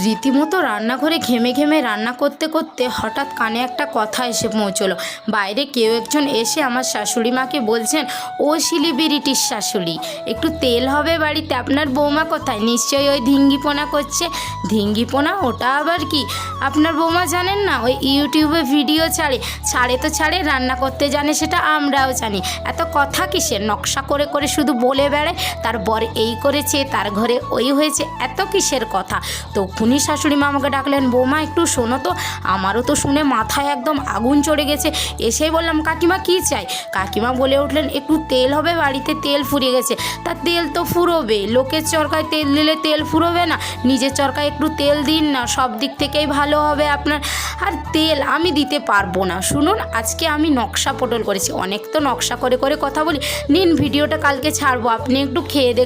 রীতিমতো রান্নাঘরে ঘেমে ঘেমে রান্না করতে করতে হঠাৎ কানে একটা কথা এসে পৌঁছলো। বাইরে কেউ একজন এসে আমার শাশুড়ি মাকে বলছেন, ও শিলিবিরিটির শাশুড়ি, একটু তেল হবে বাড়িতে, আপনার বৌমা কোথায়? নিশ্চয়ই ওই ধিঙ্গিপোনা করছে। ধিঙ্গিপোনা ওটা আবার কি? আপনার বৌমা জানেন না? ওই ইউটিউবে ভিডিও ছাড়ে তো ছাড়ে, রান্না করতে জানে সেটা আমরাও জানি। এত কথা কিসের? নকশা করে করে শুধু বলে বেড়ায় তার বর এই করেছে, তার ঘরে ওই হয়েছে, এত কিসের কথা? তখনই শাশুড়ি মা আমাকে ডাকলেন, বৌমা একটু শোনো তো। আমারও তো শুনে মাথায় একদম আগুন চড়ে গেছে। এসেই বললাম, কাকিমা কী চাই? কাকিমা বলে উঠলেন, একটু তেল হবে বাড়িতে, তেল ফুরিয়ে গেছে। তা তেল তো ফুরোবে, লোকের চরকায় তেল দিলে তেল ফুরোবে না? নিজের চরকায় একটু তেল দিন না, সব দিক থেকেই ভালো হবে আপনার। আর তেল আমি দিতে পারবো না। শুনুন, আজকে আমি নকশা পটল করেছি। অনেক তো নকশা করে করে কথা বলি। নিন, ভিডিওটা কালকে ছাড়বো, আপনি একটু খেয়ে দেখুন।